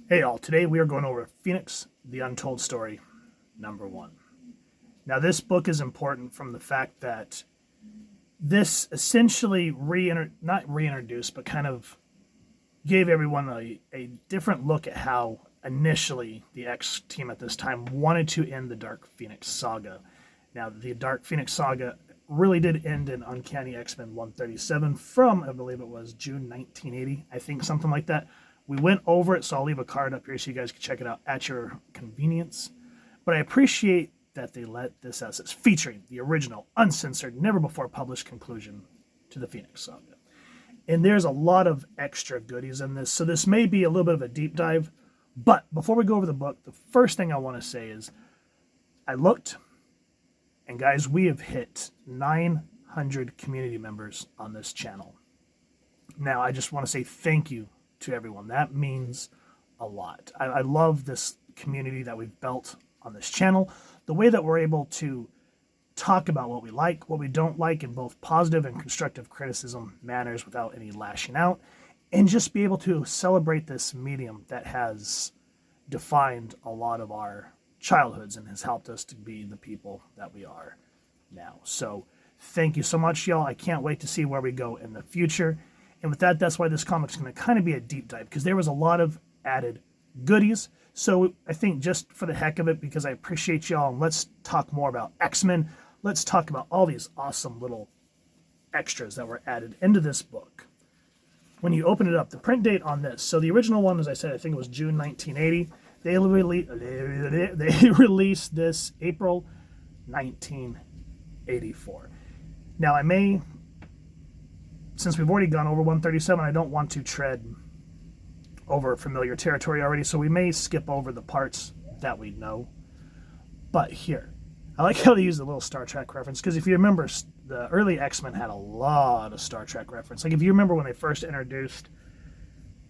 Hey all, today we are going over Phoenix, the Untold Story, #1. Now this book is important from the fact that this essentially not reintroduced, but kind of gave everyone a different look at how initially the X team at this time wanted to end the Dark Phoenix saga. Now the Dark Phoenix saga really did end in Uncanny X-Men 137 from, I believe it was June 1980, I think something like that. We went over it, so I'll leave a card up here so you guys can check it out at your convenience. But I appreciate that they let this as it's featuring the original, uncensored, never before published conclusion to the Phoenix Saga. And there's a lot of extra goodies in this, so this may be a little bit of a deep dive. But before we go over the book, the first thing I want to say is I looked, and guys, we have hit 900 community members on this channel. Now, I just want to say thank you to everyone. That means a lot. I love this community that we've built on this channel. The way that we're able to talk about what we like, what we don't like in both positive and constructive criticism manners without any lashing out, and just be able to celebrate this medium that has defined a lot of our childhoods and has helped us to be the people that we are now. So thank you so much, y'all. I can't wait to see where we go in the future. And with that, that's why this comic's going to kind of be a deep dive, because there was a lot of added goodies. So I think just for the heck of it, because I appreciate y'all, and let's talk more about X-Men. Let's talk about all these awesome little extras that were added into this book. When you open it up, the print date on this, so the original one, as I said, I think it was June 1980. They released this April 1984. Now, since we've already gone over 137, I don't want to tread over familiar territory already, so we may skip over the parts that we know. But here, I like how they use the little Star Trek reference, because if you remember, the early X-Men had a lot of Star Trek reference. Like if you remember when they first introduced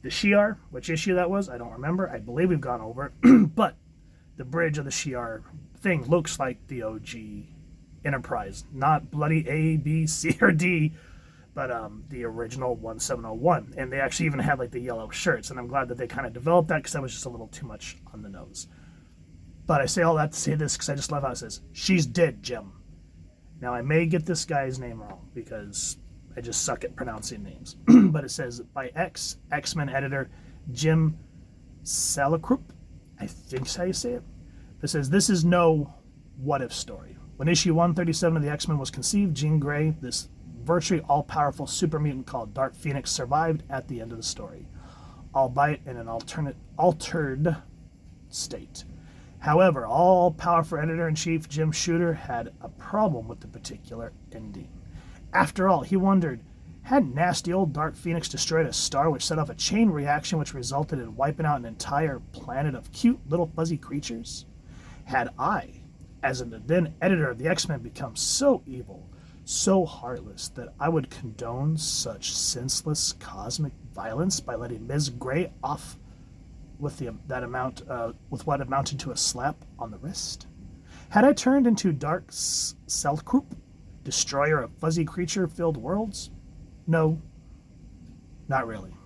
the Shi'ar, which issue that was, I don't remember. I believe we've gone over it. But the bridge of the Shi'ar thing looks like the OG Enterprise. Not bloody A, B, C, or D, but the original 1701. And they actually even had like the yellow shirts. And I'm glad that they kind of developed that, because that was just a little too much on the nose. But I say all that to say this, because I just love how it says, "She's dead, Jim." Now, I may get this guy's name wrong, because I just suck at pronouncing names. But it says, by X-Men editor Jim Salicrup. I think that's how you say it. It says, this is no what-if story. When issue 137 of the X-Men was conceived, Jean Grey, this virtually all-powerful super mutant called Dark Phoenix, survived at the end of the story, albeit in an altered state. However, all-powerful editor-in-chief Jim Shooter had a problem with the particular ending. After all, he wondered, had nasty old Dark Phoenix destroyed a star which set off a chain reaction which resulted in wiping out an entire planet of cute little fuzzy creatures? Had I, as the then editor of the X-Men, become so evil, so heartless, that I would condone such senseless cosmic violence by letting Ms. Grey off with what amounted to a slap on the wrist? Had I turned into Dark Selkroop, destroyer of fuzzy creature-filled worlds? No, not really.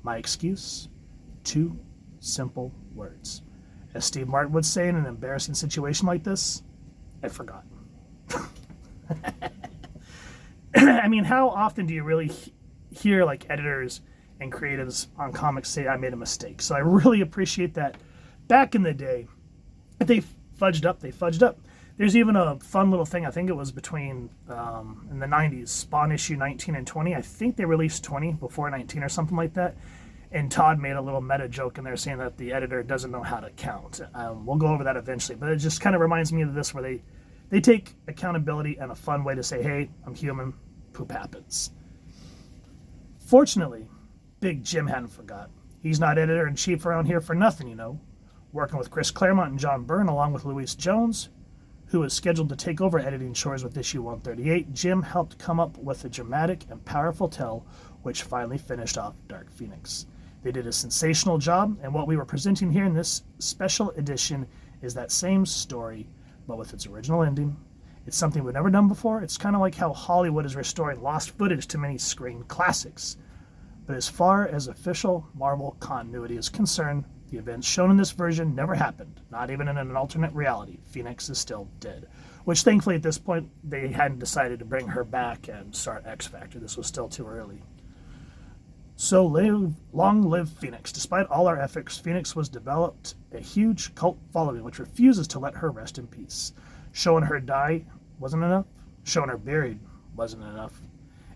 My excuse? 2 simple words. As Steve Martin would say in an embarrassing situation like this, I forgot. I mean, how often do you really hear like editors and creatives on comics say, I made a mistake? So I really appreciate that. Back in the day, if they fudged up, they fudged up. There's even a fun little thing, I think it was between, in the 90s, Spawn issue 19 and 20. I think they released 20 before 19 or something like that. And Todd made a little meta joke in there saying that the editor doesn't know how to count. We'll go over that eventually. But it just kind of reminds me of this, where they take accountability and a fun way to say, hey, I'm human, poop happens. Fortunately, Big Jim hadn't forgot. He's not editor-in-chief around here for nothing, you know. Working with Chris Claremont and John Byrne, along with Louise Jones, who was scheduled to take over editing chores with issue 138, Jim helped come up with a dramatic and powerful tale which finally finished off Dark Phoenix. They did a sensational job, and what we were presenting here in this special edition is that same story, but with its original ending. It's something we've never done before. It's kind of like how Hollywood is restoring lost footage to many screen classics. But as far as official Marvel continuity is concerned, The events shown in this version never happened, not even in an alternate reality. Phoenix is still dead. Which, thankfully, at this point, they hadn't decided to bring her back and start X Factor. This was still too early. So long live Phoenix. Despite all our efforts, Phoenix was developed a huge cult following which refuses to let her rest in peace. Showing her die wasn't enough. Showing her buried wasn't enough.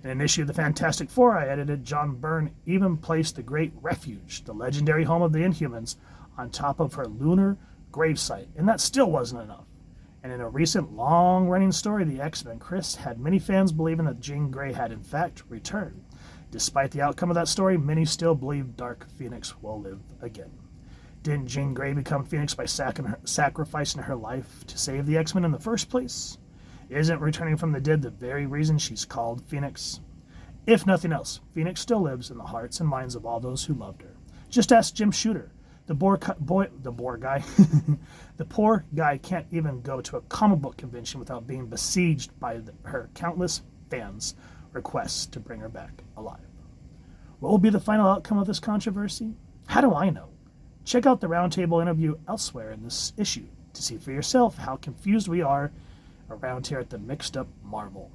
In an issue of the Fantastic Four I edited, John Byrne even placed the Great Refuge, the legendary home of the Inhumans, on top of her lunar gravesite, and that still wasn't enough. And in a recent long-running story, The X-Men, Chris had many fans believing that Jean Grey had in fact returned. Despite the outcome of that story, many still believe Dark Phoenix will live again. Didn't Jean Grey become Phoenix by sacrificing her life to save the X-Men in the first place? Isn't returning from the dead the very reason she's called Phoenix? If nothing else, Phoenix still lives in the hearts and minds of all those who loved her. Just ask Jim Shooter. The poor guy can't even go to a comic book convention without being besieged by her countless fans' requests to bring her back alive. What will be the final outcome of this controversy? How do I know? Check out the roundtable interview elsewhere in this issue to see for yourself how confused we are around here at the Mixed Up Marvel.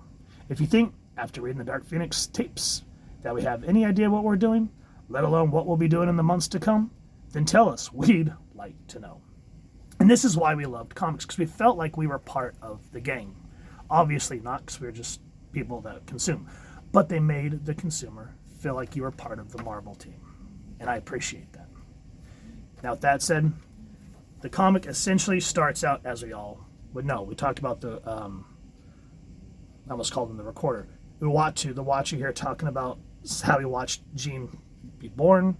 If you think, after reading the Dark Phoenix tapes, that we have any idea what we're doing, let alone what we'll be doing in the months to come, then tell us. We'd like to know. And this is why we loved comics, because we felt like we were part of the gang. Obviously not, because we were just people that consume. But they made the consumer feel like you were part of the Marvel team. And I appreciate that. Now, with that said, the comic essentially starts out as we all would know. We talked about the, I almost called him the recorder. The Watcher here talking about how he watched Jean be born.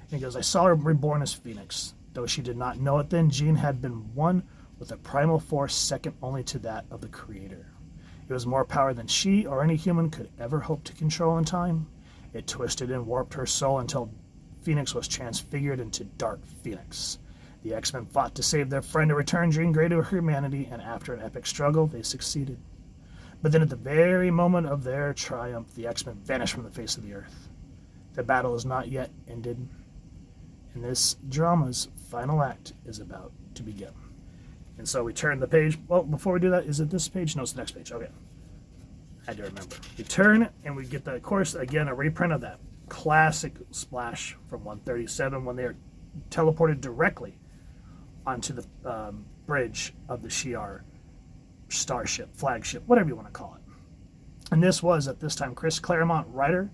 And he goes, I saw her reborn as Phoenix. Though she did not know it then, Jean had been one with a primal force second only to that of the Creator. It was more power than she or any human could ever hope to control in time. It twisted and warped her soul until Phoenix was transfigured into Dark Phoenix. The X-Men fought to save their friend and return Jean Grey to her humanity, and after an epic struggle, they succeeded. But then at the very moment of their triumph, the X-Men vanished from the face of the earth. The battle is not yet ended, and this drama's final act is about to begin. And so we turn the page. Well, before we do that, is it this page? No, it's the next page. Okay. I had to remember. We turn, and we get, of course, again, a reprint of that classic splash from 137 when they are teleported directly onto the bridge of the Shi'ar starship, flagship, whatever you want to call it. And this was, at this time, Chris Claremont, writer,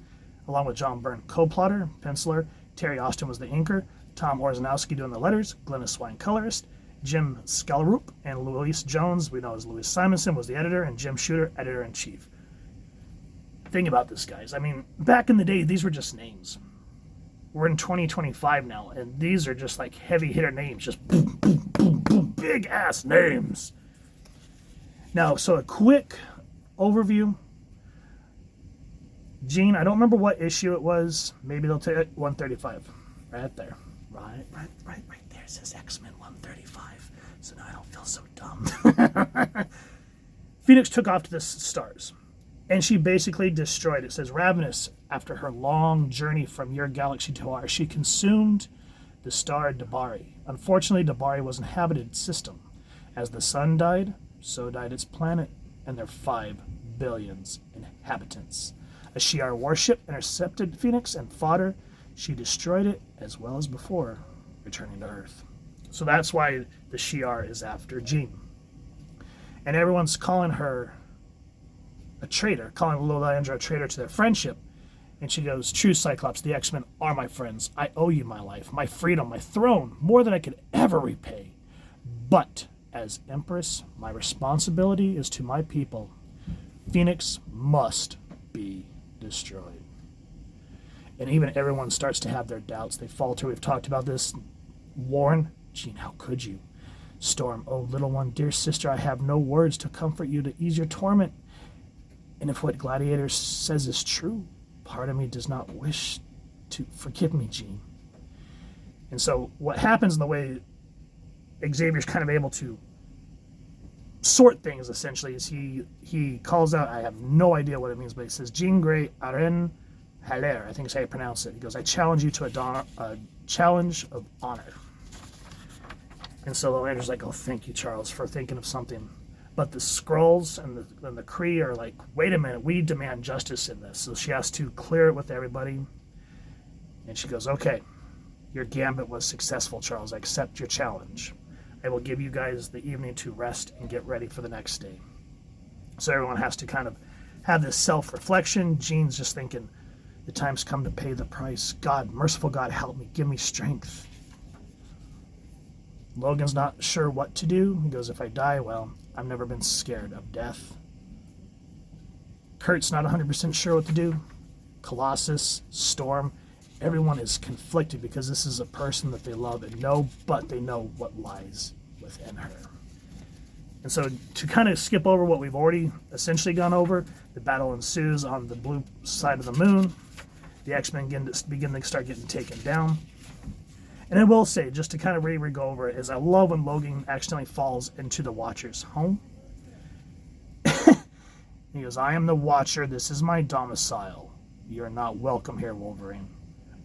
along with John Byrne, co-plotter, penciler. Terry Austin was the inker. Tom Orzanowski doing the letters. Glennis Swine, colorist. Jim Scalaroop and Louise Jones, we know as Louise Simonson, was the editor, and Jim Shooter, editor-in-chief. Thing about this, guys, I mean, back in the day, these were just names. We're in 2025 now, and these are just like heavy hitter names, just boom, boom, boom, boom, big ass names. Now, so a quick overview. Jean, I don't remember what issue it was. Maybe they'll take 135. Right there. Right there. It says X-Men 135. So now I don't feel so dumb. Phoenix took off to the stars. And she basically destroyed it. It says, ravenous, after her long journey from your galaxy to ours, she consumed the star Dabari. Unfortunately, Dabari was an inhabited system. As the sun died, so died its planet and their 5 billion inhabitants. A Shi'ar warship intercepted Phoenix and fought her. She destroyed it as well as before, returning to Earth. So that's why the Shi'ar is after Jean. And everyone's calling her a traitor, calling Lilandra a traitor to their friendship. And she goes, true, Cyclops, the X-Men are my friends. I owe you my life, my freedom, my throne, more than I could ever repay. But as Empress, my responsibility is to my people. Phoenix must be destroyed. And even everyone starts to have their doubts. They falter. We've talked about this. Warren, Jean, how could you? Storm, oh, little one, dear sister, I have no words to comfort you, to ease your torment. And if what Gladiator says is true, part of me does not wish to forgive me, Jean. And so what happens in the way Xavier's kind of able to sort things, essentially, is he calls out, I have no idea what it means, but he says, Jean Grey Aren Haller, I think is how you pronounce it. He goes, I challenge you to a challenge of honor. And so the Lander's like, oh, thank you, Charles, for thinking of something. But the Skrulls and the Kree are like, wait a minute, we demand justice in this. So she has to clear it with everybody. And she goes, okay, your gambit was successful, Charles. I accept your challenge. I will give you guys the evening to rest and get ready for the next day. So everyone has to kind of have this self-reflection. Jean's just thinking, the time's come to pay the price. God, merciful God, help me. Give me strength. Logan's not sure what to do. He goes, if I die, well, I've never been scared of death. Kurt's not 100% sure what to do. Colossus, Storm, everyone is conflicted because this is a person that they love and know, but they know what lies within her. And so to kind of skip over what we've already essentially gone over, the battle ensues on the blue side of the moon. The X-Men begin to start getting taken down. And I will say, just to kind of really go over it, is I love when Logan accidentally falls into the Watcher's home. He goes, I am the Watcher. This is my domicile. You're not welcome here, Wolverine.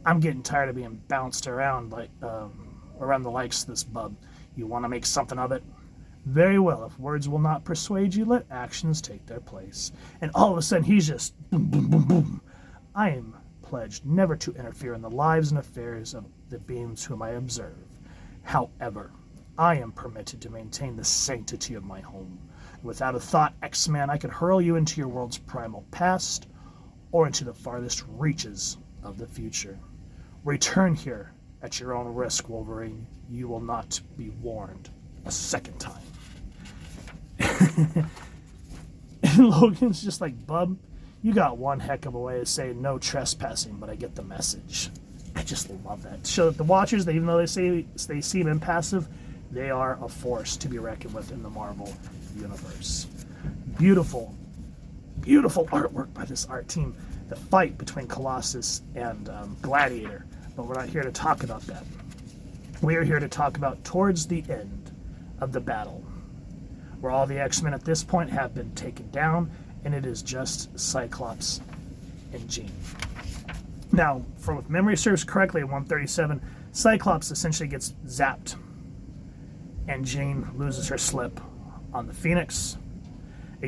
I'm getting tired of being bounced around like around the likes of this bub. You want to make something of it? Very well. If words will not persuade you, let actions take their place. And all of a sudden, he's just boom, boom, boom, boom. I am pledged never to interfere in the lives and affairs of the beings whom I observe. However, I am permitted to maintain the sanctity of my home. Without a thought, X-Man, I could hurl you into your world's primal past or into the farthest reaches of the future. Return here at your own risk, Wolverine. You will not be warned a second time. And Logan's just like, bub, you got one heck of a way to say no trespassing, but I get the message. I just love that. So the Watchers, even though they seem impassive, they are a force to be reckoned with in the Marvel universe. Beautiful, beautiful artwork by this art team. The fight between Colossus and Gladiator, but we're not here to talk about that. We are here to talk about towards the end of the battle, where all the X-Men at this point have been taken down, and it is just Cyclops and Jean. Now, if memory serves correctly, at 137, Cyclops essentially gets zapped, and Jean loses her slip on the Phoenix.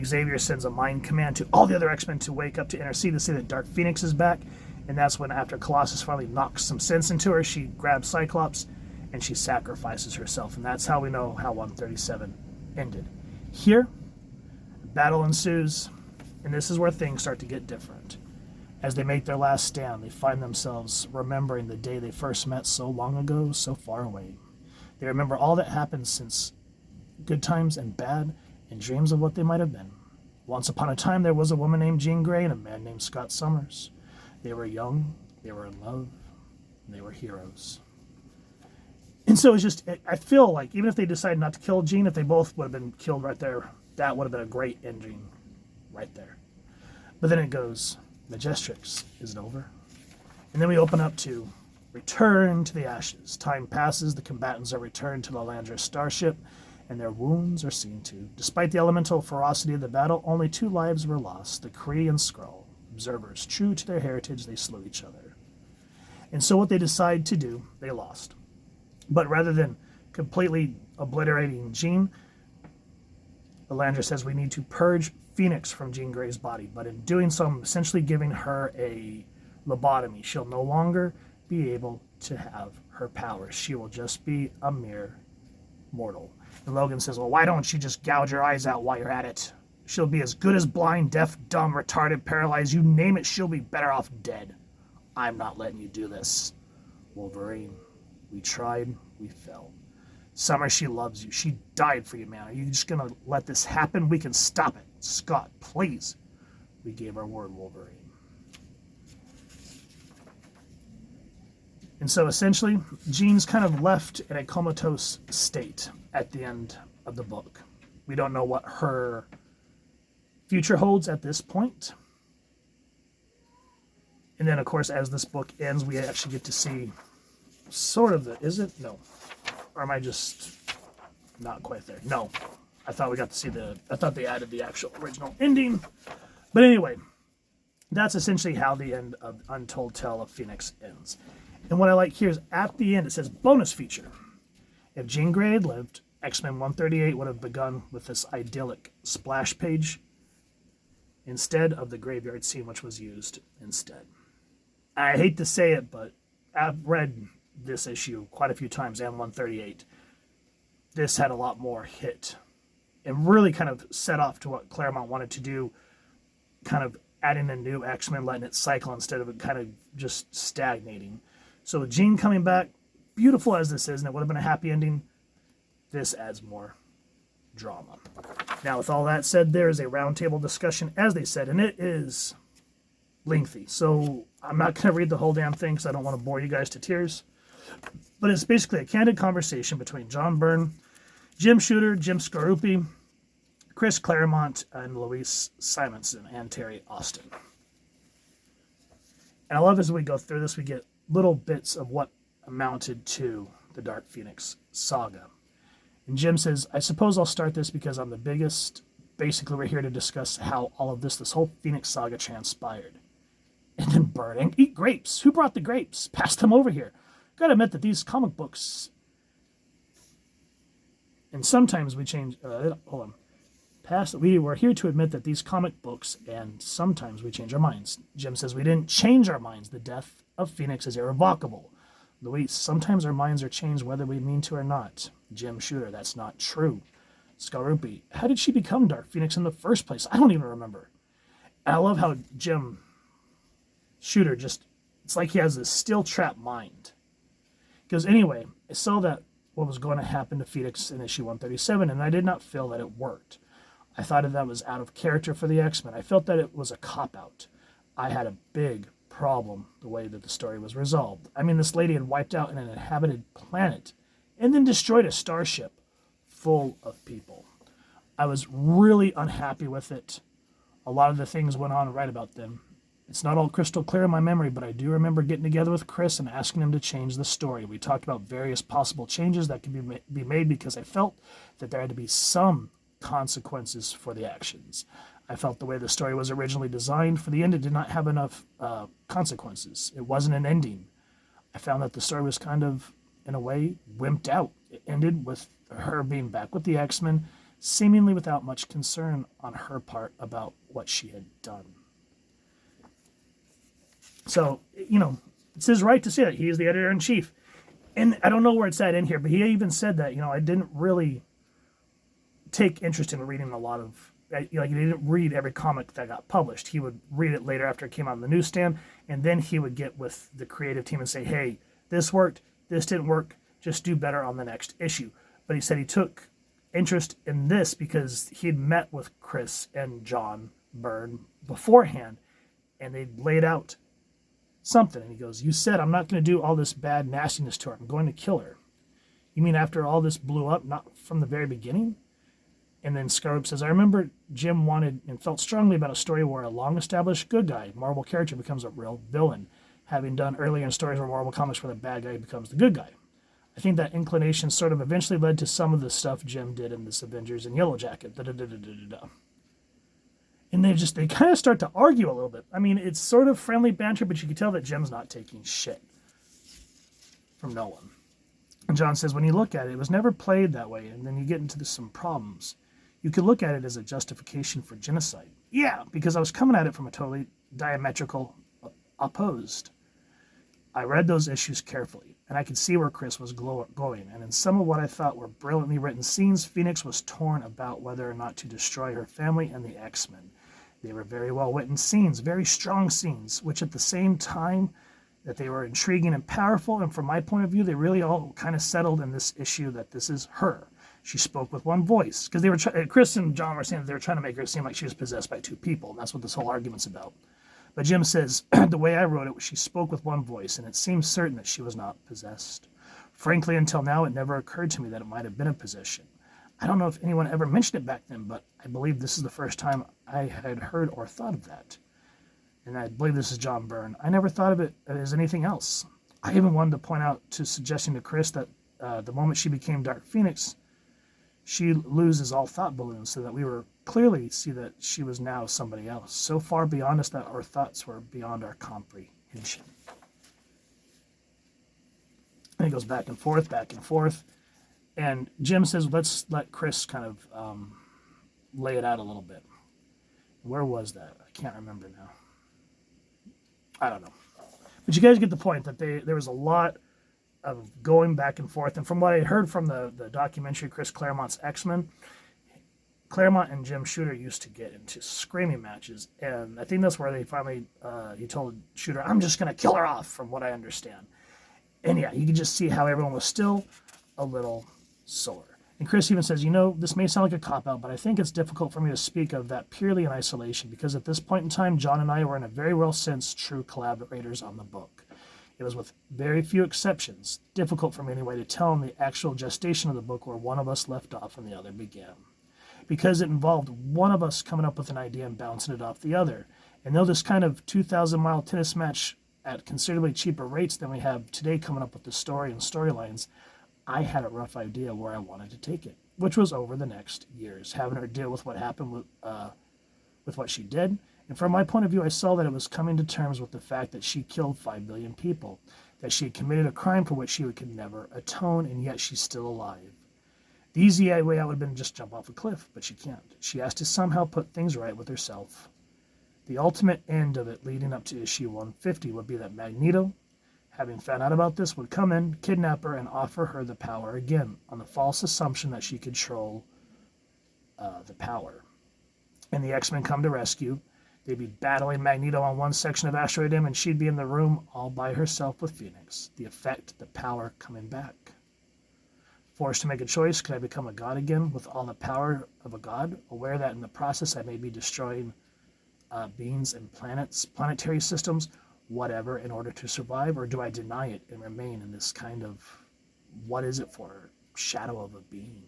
Xavier sends a mind command to all the other X-Men to wake up to intercede to say that Dark Phoenix is back, and that's when, after Colossus finally knocks some sense into her, she grabs Cyclops and she sacrifices herself, and that's how we know how 137 ended. Here, battle ensues, and this is where things start to get different. As they make their last stand, they find themselves remembering the day they first met so long ago, so far away. They remember all that happened since, good times and bad, and dreams of what they might have been. Once upon a time, there was a woman named Jean Grey and a man named Scott Summers. They were young, they were in love, and they were heroes. And so it's just, I feel like even if they decided not to kill Jean, if they both would have been killed right there, that would have been a great ending right there. But then it goes, Majestrix, is it over? And then we open up to Return to the Ashes. Time passes, the combatants are returned to the Landra starship, and their wounds are seen to. Despite the elemental ferocity of the battle, only 2 lives were lost, the Kree and Skrull. Observers, true to their heritage, they slew each other. And so what they decide to do, they lost. But rather than completely obliterating Jean, Elandra says we need to purge Phoenix from Jean Grey's body. But in doing so, I'm essentially giving her a lobotomy. She'll no longer be able to have her powers. She will just be a mere mortal. And Logan says, well, why don't you just gouge your eyes out while you're at it? She'll be as good as blind, deaf, dumb, retarded, paralyzed, you name it, she'll be better off dead. I'm not letting you do this. Wolverine, we tried, we fell. Summer, she loves you. She died for you, man. Are you just going to let this happen? We can stop it. Scott, please. We gave our word, Wolverine. And so essentially, Jean's kind of left in a comatose state at the end of the book. We don't know what her future holds at this point. And then, of course, as this book ends, we actually get to see sort of the... Is it? No. Or am I just not quite there? No. I thought we got to see the... I thought they added the actual original ending. But anyway, that's essentially how the end of Untold Tale of Phoenix ends. And what I like here is at the end, it says bonus feature. If Jean Grey had lived, X-Men 138 would have begun with this idyllic splash page instead of the graveyard scene which was used instead. I hate to say it, but I've read this issue quite a few times, and 138. This had a lot more hit and really kind of set off to what Claremont wanted to do, kind of adding a new X-Men, letting it cycle instead of it kind of just stagnating. So with Jean coming back, beautiful as this is, and it would have been a happy ending, this adds more drama. Now, with all that said, there is a roundtable discussion, as they said, and it is lengthy. So I'm not going to read the whole damn thing because I don't want to bore you guys to tears. But it's basically a candid conversation between John Byrne, Jim Shooter, Jim Scarupi, Chris Claremont, and Louise Simonson, and Terry Austin. And I love as we go through this, we get little bits of what amounted to the Dark Phoenix saga. And Jim says, I suppose I'll start this because I'm the biggest. Basically, we're here to discuss how all of this whole Phoenix saga transpired. And then Byrne, eat grapes. Who brought the grapes? Pass them over here. Gotta admit that these comic books, and sometimes we change, we were here to admit that these comic books, and sometimes we change our minds. Jim says we didn't change our minds. The death of Phoenix is irrevocable. Louise, sometimes our minds are changed whether we mean to or not. Jim Shooter, that's not true. Scarupi, how did she become Dark Phoenix in the first place? I don't even remember. And I love how Jim Shooter it's like he has this steel trap mind. Because anyway, I saw that what was going to happen to Phoenix in issue 137, and I did not feel that it worked. I thought that was out of character for the X-Men. I felt that it was a cop-out. I had a big problem the way that the story was resolved. I mean, this lady had wiped out an inhabited planet and then destroyed a starship full of people. I was really unhappy with it. A lot of the things went on right about them. It's not all crystal clear in my memory, but I do remember getting together with Chris and asking him to change the story. We talked about various possible changes that could be made because I felt that there had to be some consequences for the actions. I felt the way the story was originally designed for the end, it did not have enough consequences. It wasn't an ending. I found that the story was kind of, in a way, wimped out. It ended with her being back with the X-Men, seemingly without much concern on her part about what she had done. So, it's his right to say that. He is the editor-in-chief. And I don't know where it's at in here, but he even said that, I didn't really take interest in reading a lot of, he didn't read every comic that got published. He would read it later after it came out on the newsstand, and then he would get with the creative team and say, hey, this worked, this didn't work, just do better on the next issue. But he said he took interest in this because he had met with Chris and John Byrne beforehand, and they laid out something. And he goes, you said I'm not going to do all this bad nastiness to her. I'm going to kill her. You mean after all this blew up, not from the very beginning? And then Scarup says, I remember Jim wanted and felt strongly about a story where a long-established good guy, Marvel character, becomes a real villain, having done earlier in stories where Marvel comics where the bad guy becomes the good guy. I think that inclination sort of eventually led to some of the stuff Jim did in this Avengers and Yellow Jacket. And they kind of start to argue a little bit. I mean, it's sort of friendly banter, but you can tell that Jim's not taking shit from no one. And John says, when you look at it, it was never played that way, and then you get into some problems. You could look at it as a justification for genocide. Yeah, because I was coming at it from a totally diametrical opposed. I read those issues carefully, and I could see where Chris was going, and in some of what I thought were brilliantly written scenes, Phoenix was torn about whether or not to destroy her family and the X-Men. They were very well-written scenes, very strong scenes, which at the same time that they were intriguing and powerful, and from my point of view, they really all kind of settled in this issue that this is her. She spoke with one voice, because Chris and John were saying that they were trying to make her seem like she was possessed by two people, and that's what this whole argument's about. But Jim says, the way I wrote it, she spoke with one voice, and it seems certain that she was not possessed. Frankly, until now, it never occurred to me that it might have been a possession. I don't know if anyone ever mentioned it back then, but I believe this is the first time I had heard or thought of that. And I believe this is John Byrne. I never thought of it as anything else. I even wanted to point out to suggesting to Chris that the moment she became Dark Phoenix, she loses all thought balloons so that we were clearly see that she was now somebody else, so far beyond us that our thoughts were beyond our comprehension. And it goes back and forth, And Jim says, let's let Chris kind of lay it out a little bit. Where was that? I can't remember now. I don't know. But you guys get the point that there was a lot of going back and forth. And from what I heard from the documentary Chris Claremont's X-Men, Claremont and Jim Shooter used to get into screaming matches. And I think that's where they finally, he told Shooter, I'm just going to kill her off, from what I understand. And yeah, you can just see how everyone was still a little sore. And Chris even says, this may sound like a cop-out, but I think it's difficult for me to speak of that purely in isolation, because at this point in time, John and I were in a very real sense true collaborators on the book. It was, with very few exceptions, difficult for me anyway to tell in the actual gestation of the book where one of us left off and the other began. Because it involved one of us coming up with an idea and bouncing it off the other. And though this kind of 2,000-mile tennis match at considerably cheaper rates than we have today coming up with the story and storylines, I had a rough idea where I wanted to take it, which was over the next years, having her deal with what happened with what she did. And from my point of view, I saw that it was coming to terms with the fact that she killed 5 billion people, that she had committed a crime for which she could never atone, and yet she's still alive. The easy way out would have been just jump off a cliff, but she can't. She has to somehow put things right with herself. The ultimate end of it leading up to issue 150 would be that Magneto, having found out about this, would come in, kidnap her, and offer her the power again, on the false assumption that she could control the power. And the X-Men come to rescue. They'd be battling Magneto on one section of Asteroid M, and she'd be in the room all by herself with Phoenix. The effect, the power coming back. Forced to make a choice, could I become a god again with all the power of a god, aware that in the process I may be destroying beings and planets, planetary systems, whatever, in order to survive, or do I deny it and remain in this kind of, what is it for, shadow of a being?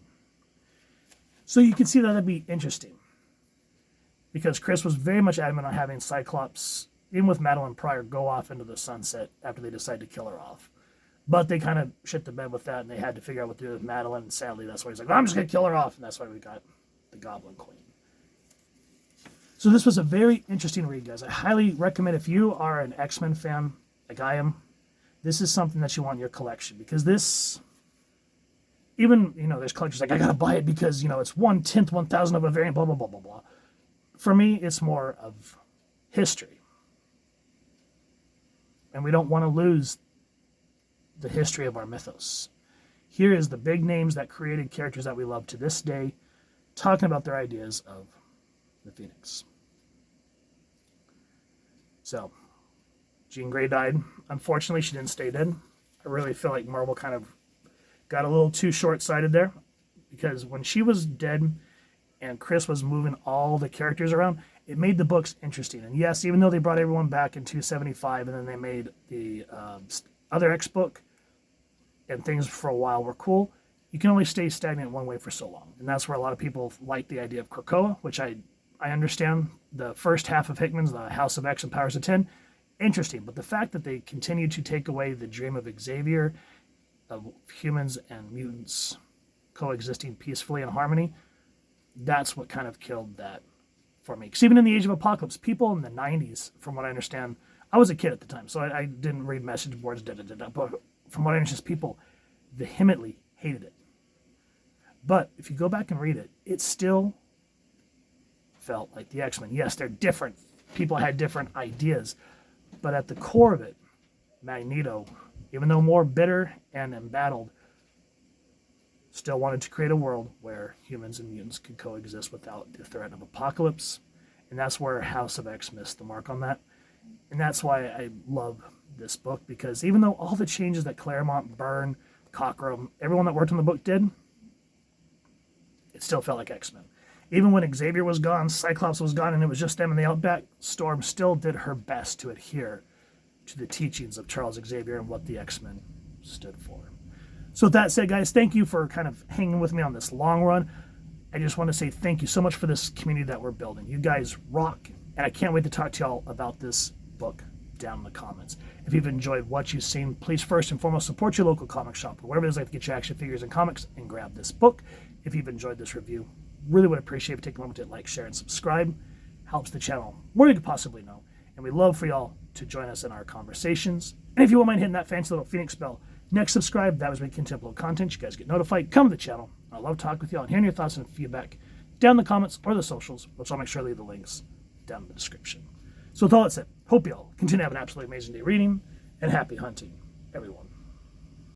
So you can see that that'd be interesting, because Chris was very much adamant on having Cyclops, even with Madeline Pryor, go off into the sunset after they decide to kill her off. But they kind of shit the bed with that, and they had to figure out what to do with Madeline, and sadly that's why he's like, I'm just going to kill her off, and that's why we got the Goblin Queen. So this was a very interesting read, guys. I highly recommend, if you are an X-Men fan, like I am, this is something that you want in your collection. Because this, even, there's collectors like, I gotta buy it because, it's 1/10, 1,000 of a variant, blah, blah, blah, blah, blah. For me, it's more of history. And we don't want to lose the history of our mythos. Here is the big names that created characters that we love to this day, talking about their ideas of the Phoenix. So, Jean Grey died. Unfortunately, she didn't stay dead. I really feel like Marvel kind of got a little too short-sighted there, because when she was dead and Chris was moving all the characters around, it made the books interesting. And yes, even though they brought everyone back in 275 and then they made the other X book and things for a while were cool, you can only stay stagnant one way for so long. And that's where a lot of people like the idea of Krakoa, which I understand. The first half of Hickman's, the House of X and Powers of 10, interesting. But the fact that they continue to take away the dream of Xavier, of humans and mutants coexisting peacefully in harmony, that's what kind of killed that for me. Because even in the Age of Apocalypse, people in the 90s, from what I understand, I was a kid at the time, so I didn't read message boards, but from what I understand, people vehemently hated it. But if you go back and read it, it still felt like the X-Men. Yes, they're different. People had different ideas. But at the core of it, Magneto, even though more bitter and embattled, still wanted to create a world where humans and mutants could coexist without the threat of apocalypse. And that's where House of X missed the mark on that. And that's why I love this book, because even though all the changes that Claremont, Byrne, Cockrum, everyone that worked on the book did, it still felt like X-Men. Even when Xavier was gone, Cyclops was gone, and it was just them in the Outback, Storm still did her best to adhere to the teachings of Charles Xavier and what the X-Men stood for. So with that said, guys, thank you for kind of hanging with me on this long run. I just want to say thank you so much for this community that we're building. You guys rock, and I can't wait to talk to y'all about this book down in the comments. If you've enjoyed what you've seen, please first and foremost support your local comic shop or wherever it is like to get your action figures and comics, and grab this book. If you've enjoyed this review, really would appreciate if you take a moment to like, share, and subscribe. Helps the channel more than you could possibly know. And we love for y'all to join us in our conversations. And if you won't mind hitting that fancy little Phoenix bell, Next, subscribe. That was when we continue to upload content. You guys get notified. Come to the channel. I love talking with you all and hearing your thoughts and feedback down in the comments or the socials, which I'll make sure to leave the links down in the description. So with all that said, hope you all continue to have an absolutely amazing day reading, and happy hunting, everyone.